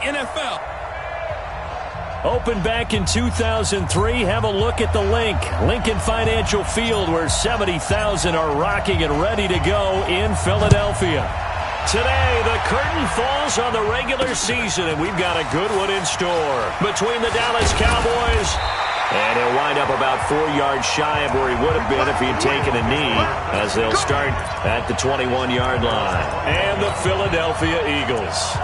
NFL. Opened back in 2003. Have a look at the Lincoln Financial Field, where 70,000 are rocking and ready to go in Philadelphia. Today, the curtain falls on the regular season, and we've got a good one in store between the Dallas Cowboys. And he'll wind up about 4 yards shy of where he would have been if he had taken a knee, as they'll start at the 21-yard line. And the Philadelphia Eagles.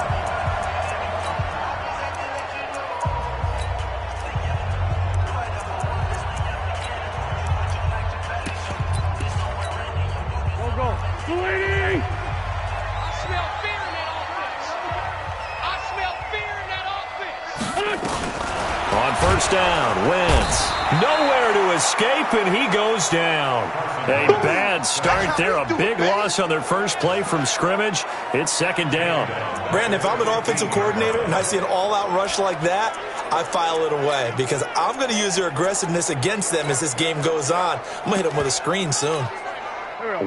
First down, Wentz. Nowhere to escape, and he goes down. A bad start there. A big loss on their first play from scrimmage. It's second down. Brandon, if I'm an offensive coordinator and I see an all-out rush like that, I file it away because I'm going to use their aggressiveness against them as this game goes on. I'm going to hit them with a screen soon.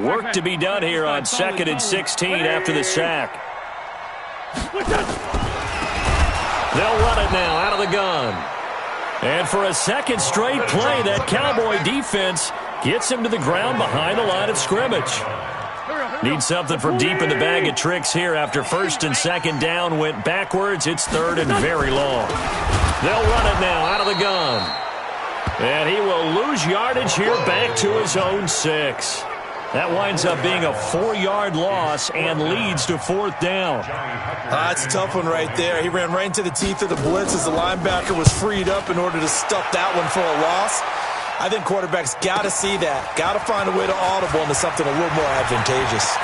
Work to be done here on 2nd and 16 after the sack. They'll run it now out of the gun. And for a second straight play, that Cowboy defense gets him to the ground behind the line of scrimmage. Need something from deep in the bag of tricks here after first and second down went backwards. It's third and very long. They'll run it now out of the gun. And he will lose yardage here back to his own 6. That winds up being a 4-yard loss and leads to 4th down. That's a tough one right there. He ran right into the teeth of the blitz as the linebacker was freed up in order to stuff that one for a loss. I think quarterbacks got to see that. Got to find a way to audible into something a little more advantageous.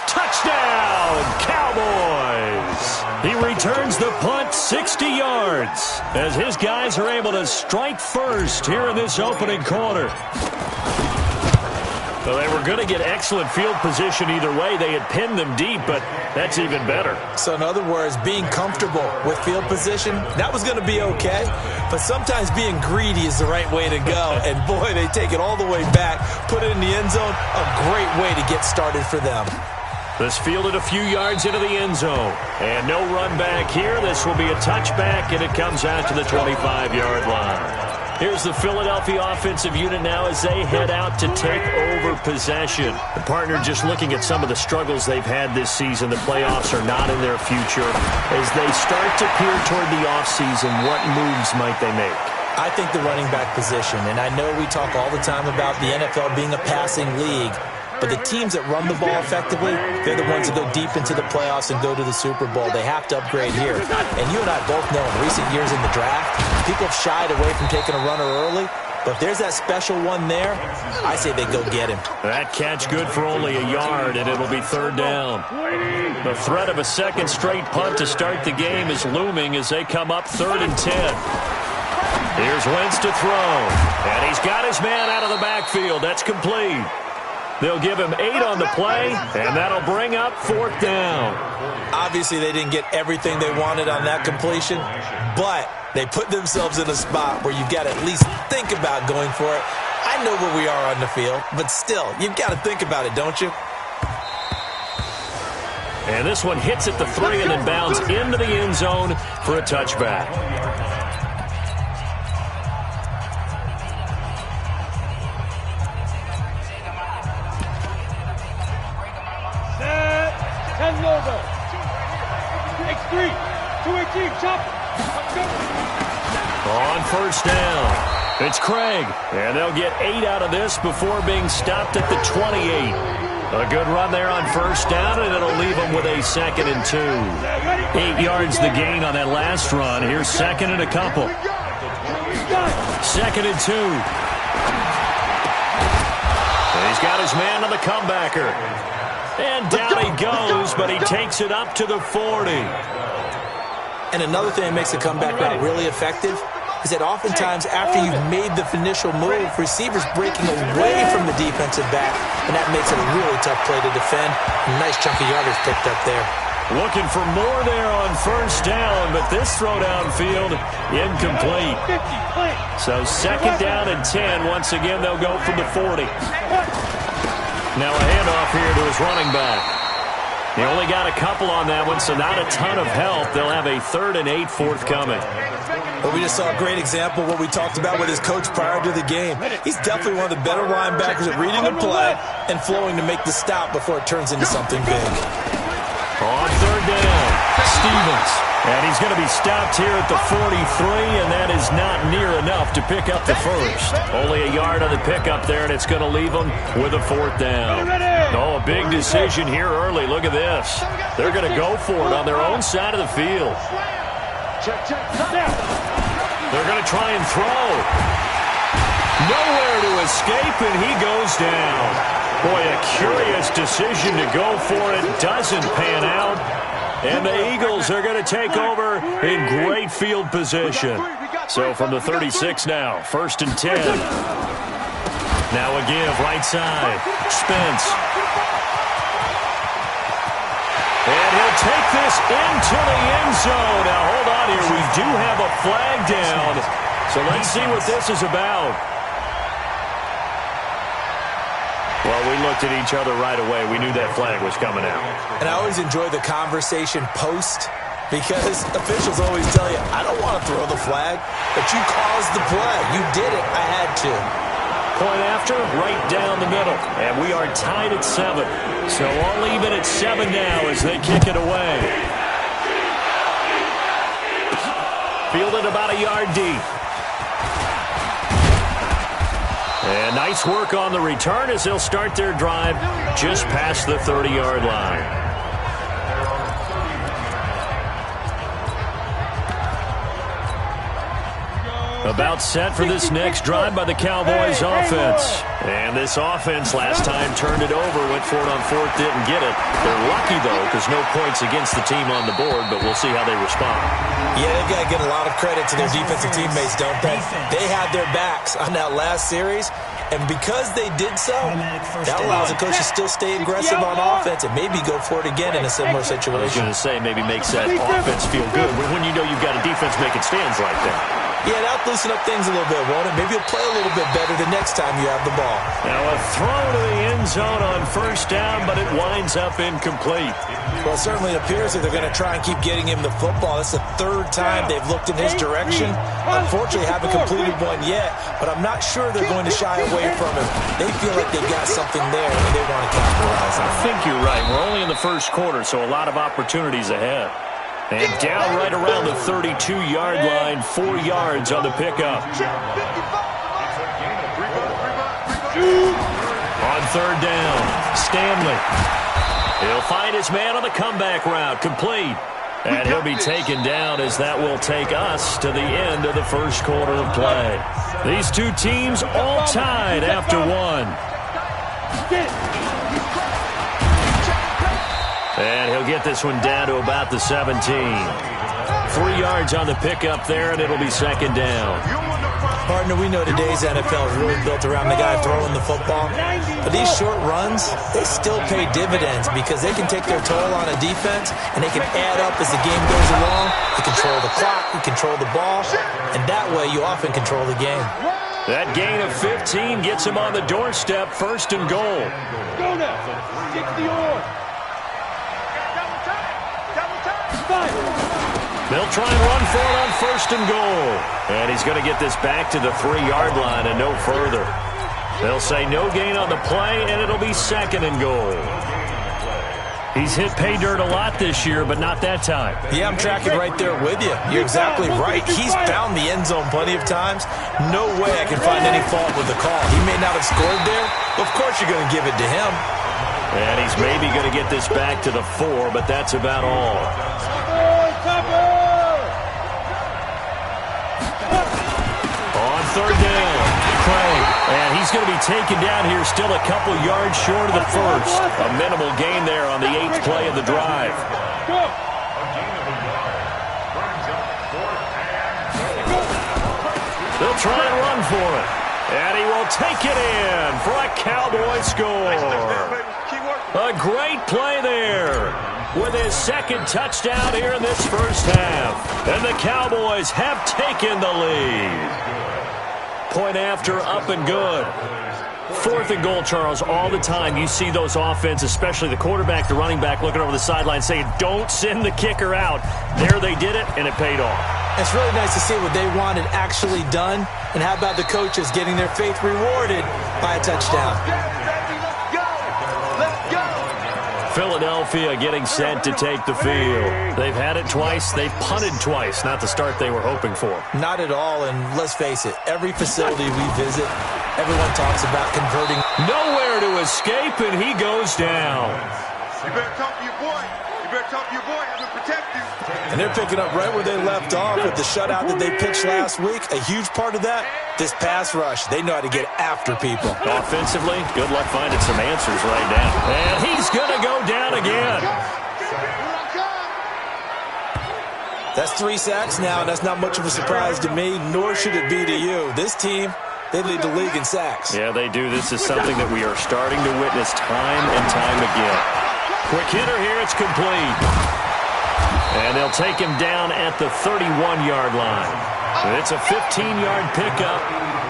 Touchdown, Cowboys! He returns the punt 60 yards as his guys are able to strike first here in this opening quarter. Well, they were going to get excellent field position either way. They had pinned them deep, but that's even better. So in other words, being comfortable with field position, that was going to be okay. But sometimes being greedy is the right way to go. And boy, they take it all the way back, put it in the end zone. A great way to get started for them. This fielded a few yards into the end zone. And no run back here. This will be a touchback, and it comes out to the 25-yard line. Here's the Philadelphia offensive unit now as they head out to take over possession. The partner just looking at some of the struggles they've had this season. The playoffs are not in their future. As they start to peer toward the offseason, what moves might they make? I think the running back position, and I know we talk all the time about the NFL being a passing league, but the teams that run the ball effectively, they're the ones that go deep into the playoffs and go to the Super Bowl. They have to upgrade here. And you and I both know in recent years in the draft, people have shied away from taking a runner early. But if there's that special one there, I say they go get him. That catch good for only a yard, and it'll be third down. The threat of a second straight punt to start the game is looming as they come up 3rd and 10. Here's Wentz to throw. And he's got his man out of the backfield. That's complete. They'll give him 8 on the play, and that'll bring up 4th down. Obviously, they didn't get everything they wanted on that completion, but they put themselves in a spot where you've got to at least think about going for it. I know where we are on the field, but still, you've got to think about it, don't you? And this one hits at the 3 and then bounds into the end zone for a touchback. On first down, it's Craig, and they'll get 8 out of this before being stopped at the 28. A good run there on first down, and it'll leave them with a 2nd and 2. 8 yards the gain on that last run. Here's 2nd and a couple. 2nd and 2. And he's got his man on the comebacker. And down he goes, but he takes it up to the 40. And another thing that makes a comeback route really effective is that oftentimes after you've made the initial move, receivers breaking away from the defensive back, and that makes it a really tough play to defend. A nice chunk of yardage picked up there. Looking for more there on first down, but this throw downfield incomplete. So 2nd down and 10. Once again, they'll go from the 40. Now a handoff here to his running back. He only got a couple on that one, so not a ton of help. They'll have a 3rd and 8 forthcoming. Well, we just saw a great example of what we talked about with his coach prior to the game. He's definitely one of the better linebackers at reading the play and flowing to make the stop before it turns into something big. On 3rd down, Stevens. And he's going to be stopped here at the 43, and that is not near enough to pick up the first. Only a yard on the pickup there, and it's going to leave them with a 4th down. Oh, a big decision here early. Look at this. They're going to go for it on their own side of the field. They're going to try and throw. Nowhere to escape, and he goes down. Boy, a curious decision to go for it. Doesn't pan out. And the Eagles are going to take over in great field position. So from the 36 now, 1st and 10. Now a give, right side. Spence. And he'll take this into the end zone. Now hold on here. We do have a flag down. So let's see what this is about. Well, we looked at each other right away. We knew that flag was coming out. And I always enjoy the conversation post because officials always tell you, I don't want to throw the flag, but you caused the play. You did it. I had to. Point after, right down the middle. And we are tied at 7. So all even at 7 now as they kick it away. Fielded about a yard deep. And nice work on the return as they'll start their drive just past the 30-yard line. About set for this next drive by the Cowboys offense. And this offense last time turned it over, went for it on 4th, didn't get it. They're lucky, though, because no points against the team on the board, but we'll see how they respond. Yeah, they've got to give a lot of credit to their defensive teammates, don't they? They had their backs on that last series, and because they did so, that allows the coach to still stay aggressive on offense and maybe go for it again in a similar situation. I was going to say, maybe makes that offense feel good when you know you've got a defense making stands like that. Yeah, that'll loosen up things a little bit, won't it? Maybe you'll play a little bit better the next time you have the ball. Now a throw to the end zone on 1st down, but it winds up incomplete. Well, it certainly appears that they're going to try and keep getting him the football. That's the 3rd time they've looked in his direction. Unfortunately, haven't completed one yet, but I'm not sure they're going to shy away from him. They feel like they've got something there, and they want to capitalize on it. I think you're right. We're only in the 1st quarter, so a lot of opportunities ahead. And down right around the 32-yard line, 4 yards on the pickup. On 3rd down, Stanley. He'll find his man on the comeback route, complete. And he'll be taken down as that will take us to the end of the 1st quarter of play. These two teams all tied after 1. And he'll get this one down to about the 17. 3 yards on the pickup there, and it'll be 2nd down. Partner, we know today's NFL is really built around the guy throwing the football. But these short runs, they still pay dividends because they can take their toll on a defense, and they can add up as the game goes along. You control the clock, you control the ball, and that way you often control the game. That gain of 15 gets him on the doorstep, 1st and goal. Go now. Get the oar. They'll try and run for it on 1st and goal. And he's going to get this back to the 3-yard line and no further. They'll say no gain on the play, and it'll be 2nd and goal. He's hit pay dirt a lot this year, but not that time. Yeah, I'm tracking right there with you. You're exactly right. He's found the end zone plenty of times. No way I can find any fault with the call. He may not have scored there. Of course you're going to give it to him. And he's maybe going to get this back to the 4, but that's about all. On 3rd down, Craig. And he's going to be taken down here still a couple yards short of the 1st. A minimal gain there on the 8th play of the drive. They'll try and run for it. And he will take it in for a Cowboy score. A great play there with his 2nd touchdown here in this 1st half. And the Cowboys have taken the lead. Point after, up and good. 4th and goal, Charles, all the time you see those offenses, especially the quarterback, the running back, looking over the sideline saying, don't send the kicker out. There they did it, and it paid off. It's really nice to see what they wanted actually done. And how about the coaches getting their faith rewarded by a touchdown? Philadelphia getting set to take the field. They've had it twice. They've punted twice. Not the start they were hoping for. Not at all, and let's face it, every facility we visit, everyone talks about converting. Nowhere to escape, and he goes down. You better talk to your boy. You better talk to your boy. Have him protect you. And they're picking up right where they left off with the shutout that they pitched last week. A huge part of that, this pass rush. They know how to get after people. Offensively, good luck finding some answers right now. And he's going to go down again. That's 3 sacks now, and that's not much of a surprise to me, nor should it be to you. This team, they lead the league in sacks. Yeah, they do. This is something that we are starting to witness time and time again. Quick hitter here. It's complete. And they'll take him down at the 31-yard line. It's a 15-yard pickup,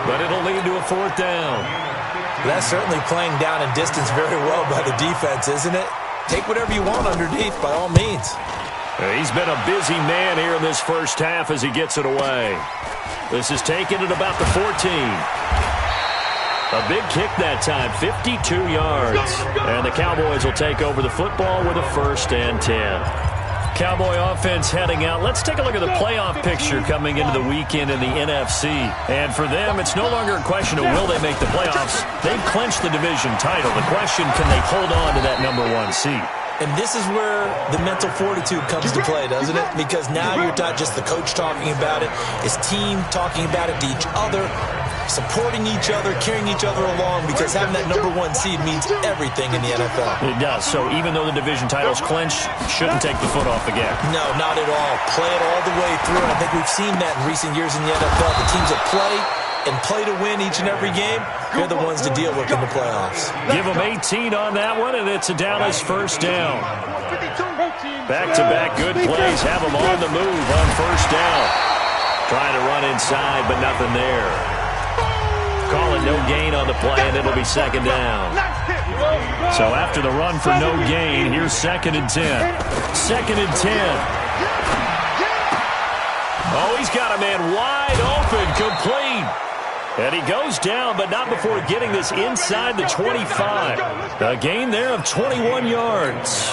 but it'll lead to a 4th down. That's certainly playing down in distance very well by the defense, isn't it? Take whatever you want underneath, by all means. He's been a busy man here in this first half as he gets it away. This is taken at about the 14. A big kick that time, 52 yards. And the Cowboys will take over the football with a 1st and 10. Cowboy offense heading out. Let's take a look at the playoff picture coming into the weekend in the NFC. And for them, it's no longer a question of will they make the playoffs. They've clinched the division title. The question, can they hold on to that #1 seed? And this is where the mental fortitude comes to play, doesn't it? Because now you're not just the coach talking about it. It's team talking about it to each other, supporting each other, carrying each other along, because having that #1 seed means everything in the NFL. It does. So even though the division title's clinched, shouldn't take the foot off the gas. No, not at all. Play it all the way through. And I think we've seen that in recent years in the NFL. The teams that play and play to win each and every game, they're the ones to deal with in the playoffs. Give them 18 on that one, and it's a Dallas 1st down. Back-to-back good plays have them on the move on 1st down. Trying to run inside, but nothing there. Calling no gain on the play, and it'll be 2nd down. So after the run for no gain, here's 2nd and 10. 2nd and 10. Oh, he's got a man wide open, complete. And he goes down, but not before getting this inside the 25. A gain there of 21 yards.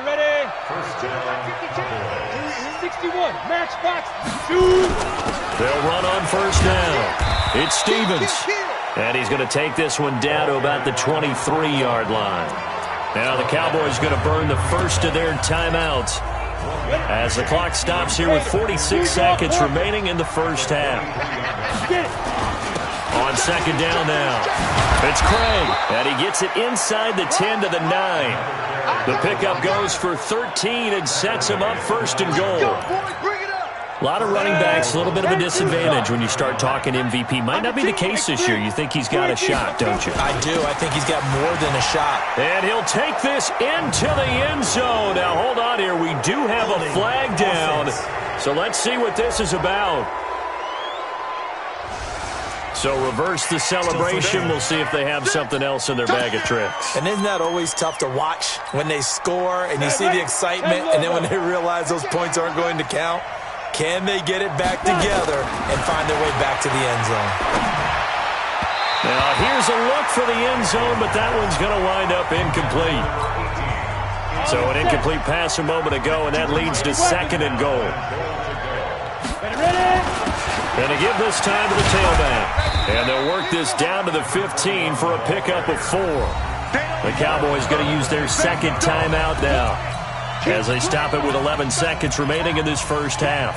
Ready. 61. Match box. Shoot. They'll run on 1st down. It's Stevens. And he's going to take this one down to about the 23-yard line. Now the Cowboys going to burn the first of their timeouts as the clock stops here with 46 seconds remaining in the first half. On 2nd down now. It's Craig, and he gets it inside the 10 to the 9. The pickup goes for 13 and sets him up 1st and goal. A lot of running backs, a little bit of a disadvantage when you start talking MVP. Might not be the case this year. You think he's got a shot, don't you? I do. I think he's got more than a shot. And he'll take this into the end zone. Now, hold on here. We do have a flag down. So let's see what this is about. So reverse the celebration. We'll see if they have something else in their bag of tricks. And isn't that always tough to watch when they score and you see the excitement, and then when they realize those points aren't going to count? Can they get it back together and find their way back to the end zone? Now, here's a look for the end zone, but that one's going to wind up incomplete. So an incomplete pass a moment ago, and that leads to 2nd and goal. Going to give this time to the tailback. And they'll work this down to the 15 for a pickup of 4. The Cowboys going to use their 2nd timeout now, as they stop it with 11 seconds remaining in this first half.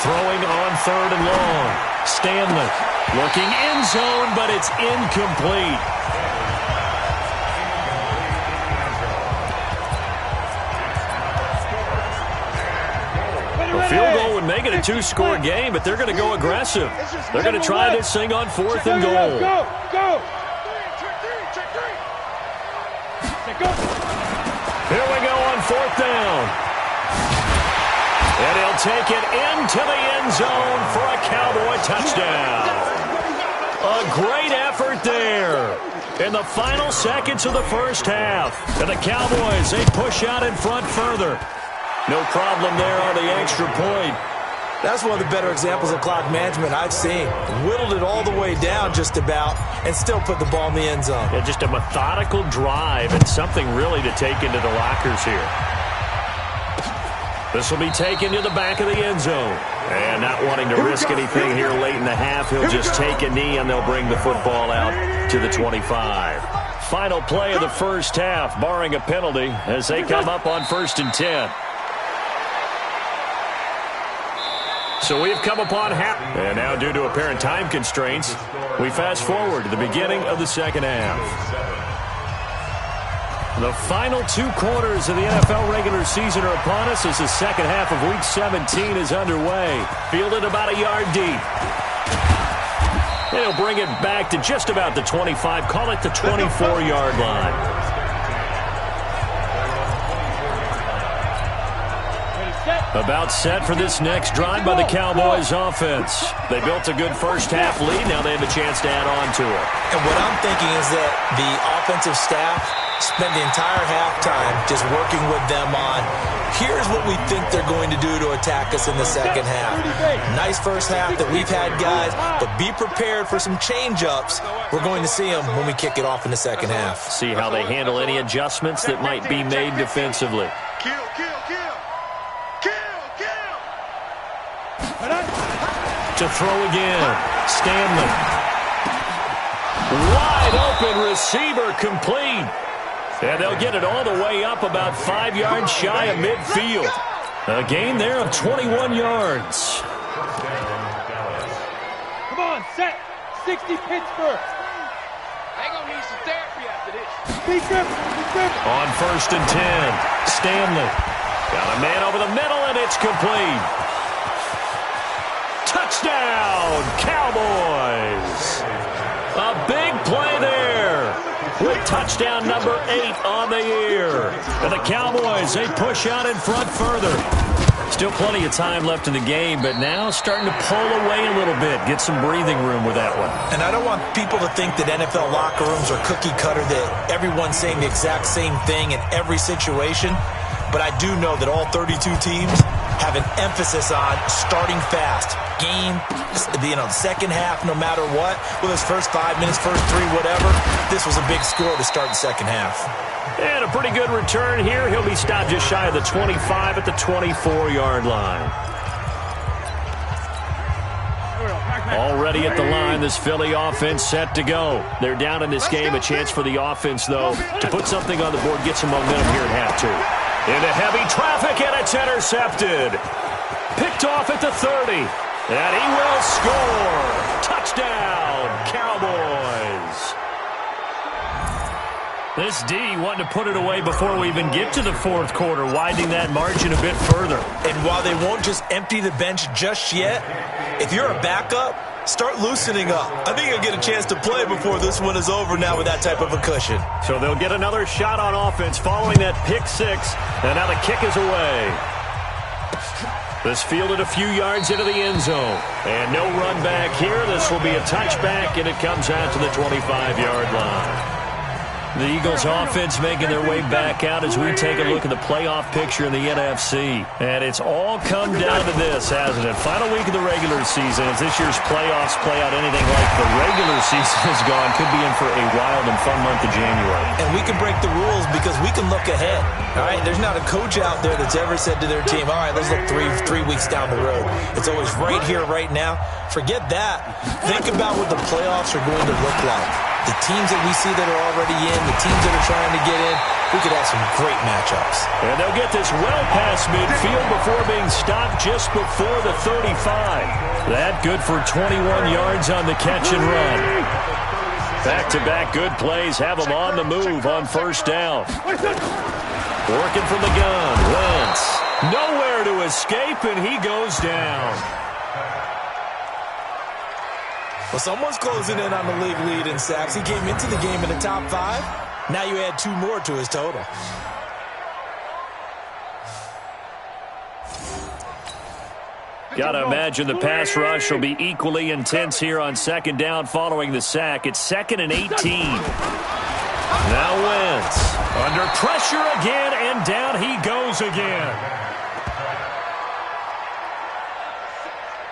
Throwing on 3rd and long. Stanley looking end zone, but it's incomplete. A field goal would make it a 2-score game, but they're going to go aggressive. They're going to try this thing on 4th and goal. Go. Here we go on 4th down. And he'll take it into the end zone for a Cowboy touchdown. A great effort there in the final seconds of the first half. And the Cowboys, they push out in front further. No problem there on the extra point. That's one of the better examples of clock management I've seen. Whittled it all the way down just about and still put the ball in the end zone. Yeah, just a methodical drive and something really to take into the lockers here. This will be taken to the back of the end zone. And not wanting to risk anything here late in the half, he'll just take a knee and they'll bring the football out to the 25. Final play of the first half, barring a penalty, as they come up on 1st and 10. So we've come upon half. And now due to apparent time constraints, we fast forward to the beginning of the second half. The final 2 quarters of the NFL regular season are upon us as the second half of Week 17 is underway. Fielded about a yard deep. They'll bring it back to just about the 25, call it the 24-yard line. About set for this next drive by the Cowboys offense. They built a good first half lead. Now they have a chance to add on to it. And what I'm thinking is that the offensive staff spend the entire halftime just working with them on, here's what we think they're going to do to attack us in the second half. Nice first half that we've had, guys, but be prepared for some change-ups. We're going to see them when we kick it off in the second half. See how they handle any adjustments that might be made defensively. Kill, kill, kill. To throw again, Stanley. Wide open receiver complete. And they'll get it all the way up about 5 yards shy of midfield. A gain there of 21 yards. Come on, set. 60 Pittsburgh. They're going to need some therapy after this. On 1st and 10, Stanley. Got a man over the middle, and it's complete. Touchdown, Cowboys. A big play there with touchdown number 8 on the year. And the Cowboys, they push out in front further. Still plenty of time left in the game, but now starting to pull away a little bit, get some breathing room with that one. And I don't want people to think that NFL locker rooms are cookie cutter, that everyone's saying the exact same thing in every situation. But I do know that all 32 teams have an emphasis on starting fast. Game, the second half, no matter what, whether it's first 5 minutes, first 3, whatever, this was a big score to start the second half. And a pretty good return here. He'll be stopped just shy of the 25 at the 24-yard line. Already at the line, this Philly offense set to go. They're down in this game. A chance for the offense, though, to put something on the board, get some momentum here at half 2. Into heavy traffic, and it's intercepted. Picked off at the 30. And he will score. Touchdown, Cowboys. This D wanting to put it away before we even get to the fourth quarter, widening that margin a bit further. And while they won't just empty the bench just yet, if you're a backup, start loosening up. I think you'll get a chance to play before this one is over now with that type of a cushion. So they'll get another shot on offense following that pick 6. And now the kick is away. This fielded a few yards into the end zone. And no run back here. This will be a touchback, and it comes out to the 25-yard line. The Eagles offense making their way back out as we take a look at the playoff picture in the NFC. And it's all come down to this, hasn't it? Final week of the regular season. As this year's playoffs play out anything like the regular season is gone, could be in for a wild and fun month of January. And we can break the rules because we can look ahead. All right, there's not a coach out there that's ever said to their team, all right, let's look three weeks down the road. It's always right here, right now. Forget that. Think about what the playoffs are going to look like. The teams that we see that are already in, the teams that are trying to get in, we could have some great matchups. And they'll get this well past midfield before being stopped just before the 35. That good for 21 yards on the catch and run. Back-to-back good plays have them on the move on first down. Working from the gun, Wentz. Nowhere to escape, and he goes down. Well, someone's closing in on the league lead in sacks. He came into the game in the top 5. Now you add 2 more to his total. Gotta imagine the pass rush will be equally intense here on second down following the sack. It's 2nd and 18. Now Wentz under pressure again, and down he goes again.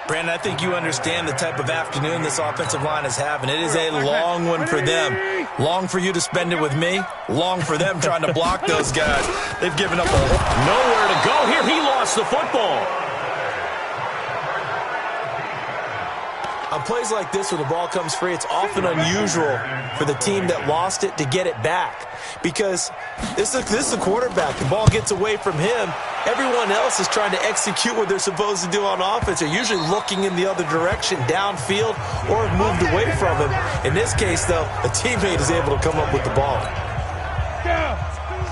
Brandon, I think you understand the type of afternoon this offensive line is having. It is a long one for them. Long for you to spend it with me. Long for them trying to block those guys. They've given up nowhere to go here. He lost the football. On plays like this where the ball comes free, it's often unusual for the team that lost it to get it back. Because this is a quarterback. The ball gets away from him. Everyone else is trying to execute what they're supposed to do on offense. They're usually looking in the other direction, downfield, or have moved away from him. In this case, though, a teammate is able to come up with the ball.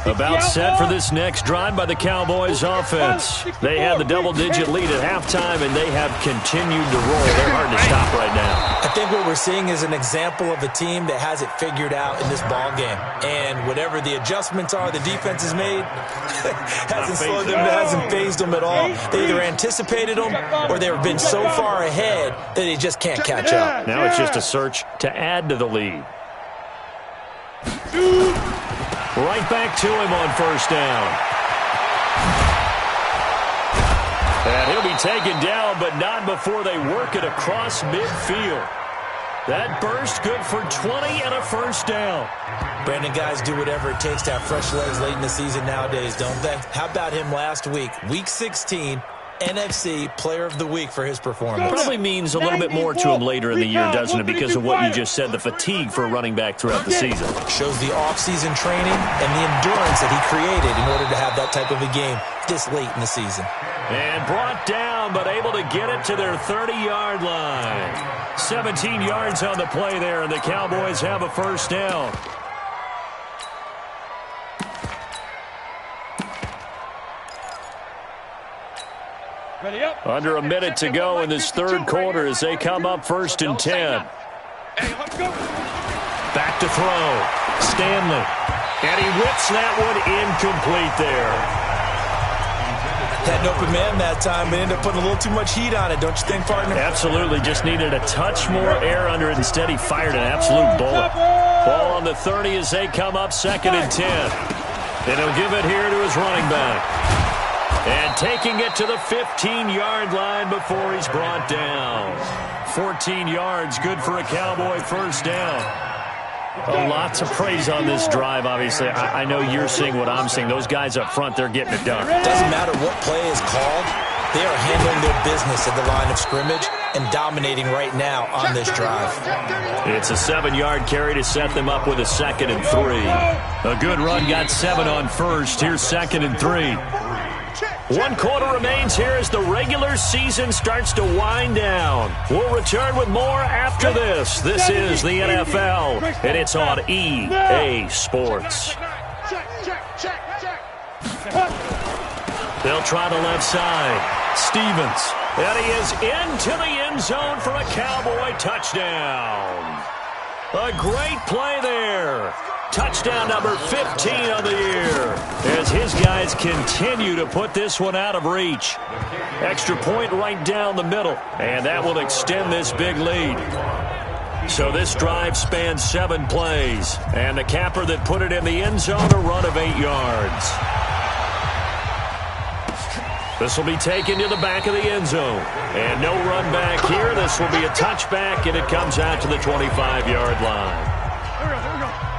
About set for this next drive by the Cowboys offense. They had the double-digit lead at halftime, and they have continued to roll. They're hard to stop right now. I think what we're seeing is an example of a team that has it figured out in this ball game. And whatever the adjustments are the defense has made, hasn't slowed them, hasn't phased them at all. They either anticipated them or they've been so far ahead that they just can't catch up. Now it's just a search to add to the lead. Right back to him on first down. And he'll be taken down, but not before they work it across midfield. That burst good for 20 and a first down. Brandon, guys do whatever it takes to have fresh legs late in the season nowadays, don't they? How about him last week? Week 16, NFC Player of the Week for his performance. Probably means a little bit more to him later in the year, doesn't it? Because of what you just said, the fatigue for a running back throughout the season. Shows the off-season training and the endurance that he created in order to have that type of a game this late in the season. And brought down, but able to get it to their 30-yard line. 17 yards on the play there, and the Cowboys have a first down. Under a minute to go in this third quarter as they come up 1st and 10. Back to throw. Stanley. And he whips that one incomplete there. Had an open man that time, but ended up putting a little too much heat on it, don't you think, partner? Absolutely. Just needed a touch more air under it. Instead, he fired an absolute bullet. Ball on the 30 as they come up 2nd and 10. And he'll give it here to his running back. And taking it to the 15-yard line before he's brought down. 14 yards, good for a Cowboy first down. Lots of praise on this drive, obviously. I know you're seeing what I'm seeing. Those guys up front, they're getting it done. It doesn't matter what play is called. They are handling their business at the line of scrimmage and dominating right now on this drive. It's a 7-yard carry to set them up with a 2nd and 3. A good run got 7 on first. Here's 2nd and 3. 1 quarter remains here as the regular season starts to wind down. We'll return with more after this. This is the NFL, and it's on EA Sports. They'll try the left side. Stevens. And he is into the end zone for a Cowboy touchdown. A great play there. Touchdown number 15 of the year as his guys continue to put this one out of reach. Extra point right down the middle, and that will extend this big lead. So this drive spans 7 plays, and the capper that put it in the end zone, a run of 8 yards. This will be taken to the back of the end zone. And no run back here. This will be a touchback, and it comes out to the 25-yard line.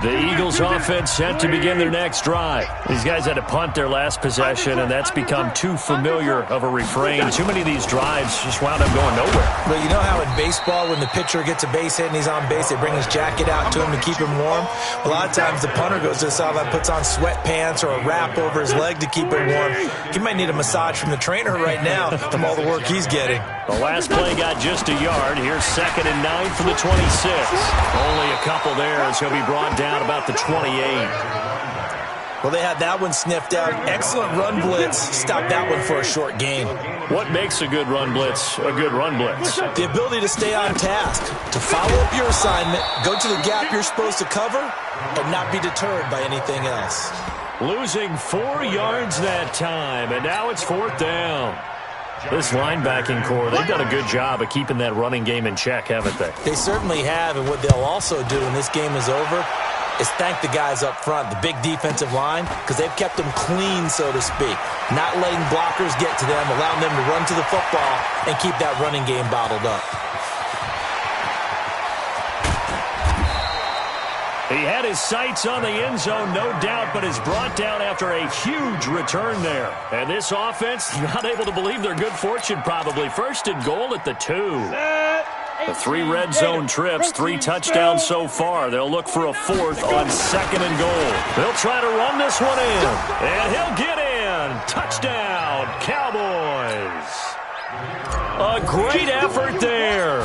The Eagles offense set to begin their next drive. These guys had to punt their last possession, and that's become too familiar of a refrain. Too many of these drives just wound up going nowhere. But you know how in baseball, when the pitcher gets a base hit and he's on base, they bring his jacket out to him to keep him warm? A lot of times the punter goes to the sideline, puts on sweatpants or a wrap over his leg to keep him warm. He might need a massage from the trainer right now from all the work he's getting. The last play got just a yard. Here's 2nd and 9 for the 26. Only a couple there as he'll be brought down about the 28. Well, they had that one sniffed out. Excellent run blitz. Stopped that one for a short gain. What makes a good run blitz a good run blitz? The ability to stay on task, to follow up your assignment, go to the gap you're supposed to cover, and not be deterred by anything else. Losing 4 yards that time, and now it's 4th down. This linebacking core, they've done a good job of keeping that running game in check, haven't they? They certainly have, and what they'll also do when this game is over is thank the guys up front, the big defensive line, because they've kept them clean, so to speak. Not letting blockers get to them, allowing them to run to the football and keep that running game bottled up. He had his sights on the end zone, no doubt, but is brought down after a huge return there. And this offense, not able to believe their good fortune probably. First and goal at the 2. The 3 red zone trips, 3 touchdowns so far. They'll look for a 4th on 2nd and goal. They'll try to run this one in, and he'll get in. Touchdown, Cowboys. A great effort there.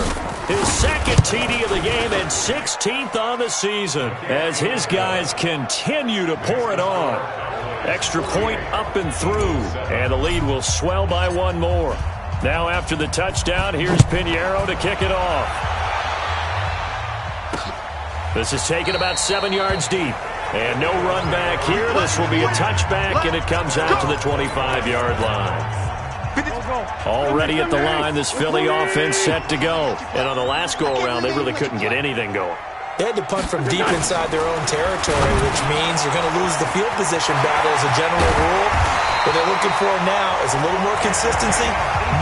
His 2nd TD of the game and 16th on the season as his guys continue to pour it on. Extra point up and through, and the lead will swell by 1 more. Now after the touchdown, here's Pinheiro to kick it off. This is taken about 7 yards deep. And no run back here. This will be a touchback, and it comes out to the 25-yard line. Already at the line, this Philly offense set to go. And on the last go-around, they really couldn't get anything going. They had to punt from deep inside their own territory, which means you're going to lose the field position battle as a general rule. What they're looking for now is a little more consistency,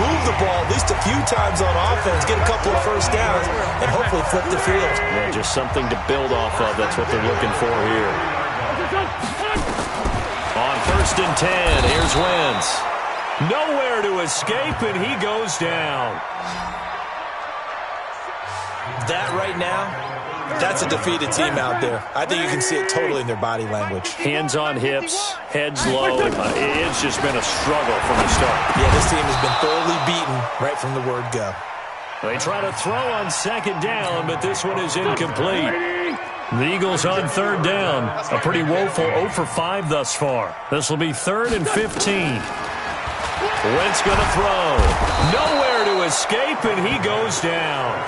move the ball at least a few times on offense, get a couple of first downs, and hopefully flip the field. Yeah, just something to build off of. That's what they're looking for here. On 1st and 10, here's Wentz. Nowhere to escape, and he goes down. That right now, that's a defeated team out there. I think you can see it totally in their body language. Hands on hips, heads low. It's just been a struggle from the start. Yeah, this team has been thoroughly beaten right from the word go. They try to throw on 2nd down, but this one is incomplete. The Eagles on 3rd down. A pretty woeful 0 for 5 thus far. This will be 3rd and 15. Wentz going to throw. Nowhere to escape, and he goes down.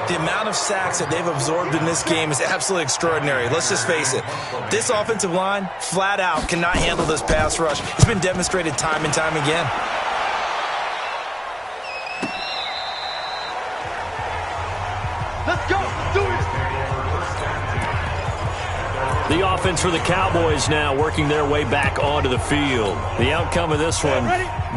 The amount of sacks that they've absorbed in this game is absolutely extraordinary. Let's just face it. This offensive line, flat out, cannot handle this pass rush. It's been demonstrated time and time again. Let's go. Do it. The offense for the Cowboys now working their way back onto the field. The outcome of this one,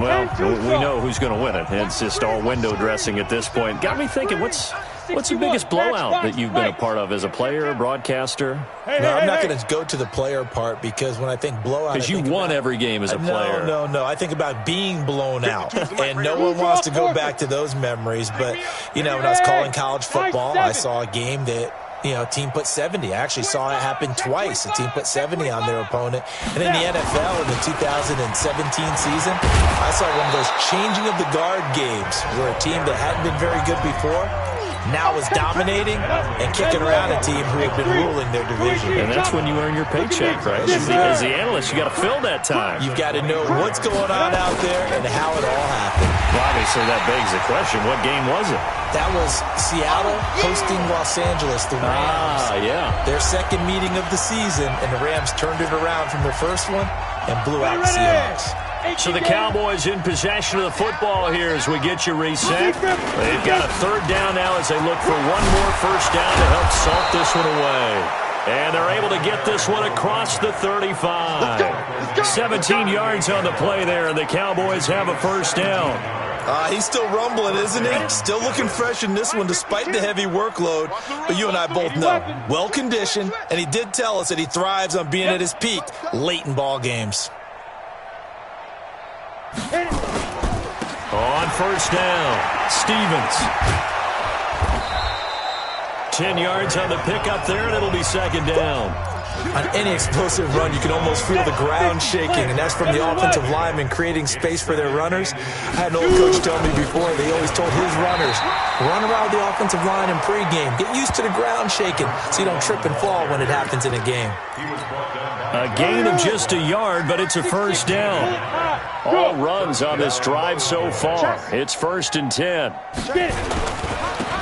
well, we know who's going to win it. It's just all window dressing at this point. Got me thinking, what's the biggest blowout that you've been a part of as a player, broadcaster? No, I'm not going to go to the player part because when I think blowout... Because you won every game as a player. No. I think about being blown out. And no one wants to go back to those memories. But, you know, when I was calling college football, I saw a game that... You know, a team put 70. I actually saw it happen twice. A team put 70 on their opponent. And in the NFL in the 2017 season, I saw one of those changing of the guard games where a team that hadn't been very good before now is dominating and kicking around a team who had been ruling their division. And that's when you earn your paycheck, right? As the analyst, you got to fill that time. You've got to know what's going on out there and how it all happened. Well, obviously, that begs the question, what game was it? That was Seattle hosting Los Angeles, the Rams. Yeah. Their 2nd meeting of the season, and the Rams turned it around from their first one and blew out the Seahawks. So the Cowboys in possession of the football here as we get you reset. They've got a 3rd down now as they look for one more first down to help salt this one away. And they're able to get this one across the 35. 17 yards on the play there, and the Cowboys have a first down. He's still rumbling, isn't he? Still looking fresh in this one despite the heavy workload. But you and I both know, well-conditioned, and he did tell us that he thrives on being at his peak late in ball games. On first down, Stevens. 10 yards on the pickup there, and it'll be 2nd down. On any explosive run, you can almost feel the ground shaking, and that's from the offensive linemen creating space for their runners. I had an old coach tell me before, they always told his runners, run around the offensive line in pregame. Get used to the ground shaking so you don't trip and fall when it happens in a game. A gain of just a yard, but it's a first down. All runs on this drive so far. It's 1st and 10.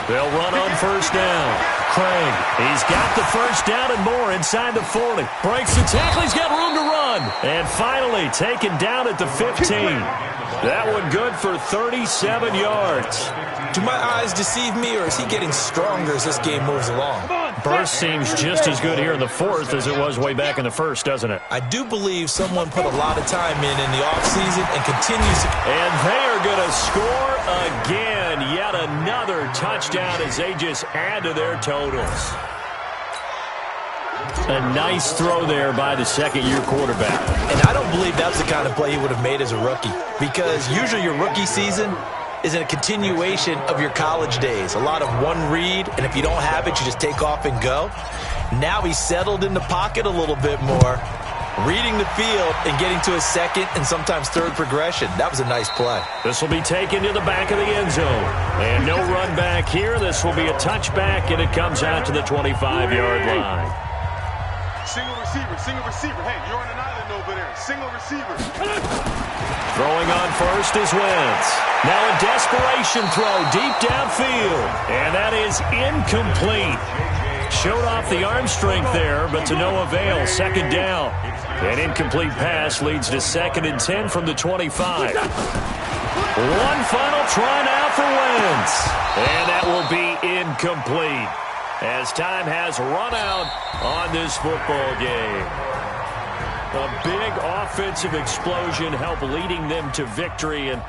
They'll run on first down. Craig. He's got the first down and more inside the 40. Breaks the tackle. He's got room to run. And finally taken down at the 15. That one good for 37 yards. Do my eyes deceive me, or is he getting stronger as this game moves along? Burst seems just as good here in the fourth as it was way back in the first, doesn't it? I do believe someone put a lot of time in the offseason and continues to... And they are going to score again. Yet another touchdown as they just add to their totals. A nice throw there by the second-year quarterback. And I don't believe that's the kind of play he would have made as a rookie, because usually your rookie season is a continuation of your college days. A lot of one read, and if you don't have it, you just take off and go. Now he's settled in the pocket a little bit more, reading the field and getting to a second and sometimes third progression. That was a nice play. This will be taken to the back of the end zone. And no run back here. This will be a touchback, and it comes out to the 25-yard line. Single receiver. Hey, you're on an island over there. Single receiver. Throwing on first is Wentz. Now a desperation throw deep downfield. And that is incomplete. Showed off the arm strength there, but to no avail. Second down. An incomplete pass leads to 2nd and 10 from the 25. One final try now for Wentz. And that will be incomplete, as time has run out on this football game. A big offensive explosion helped leading them to victory, and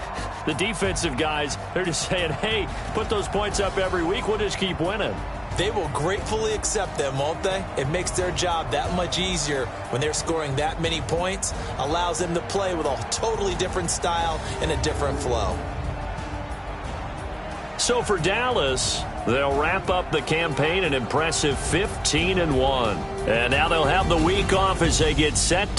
the defensive guys, they're just saying, hey, put those points up every week, we'll just keep winning. They will gratefully accept them, won't they? It makes their job that much easier when they're scoring that many points, allows them to play with a totally different style and a different flow. So for Dallas, they'll wrap up the campaign an impressive 15-1. And now they'll have the week off as they get set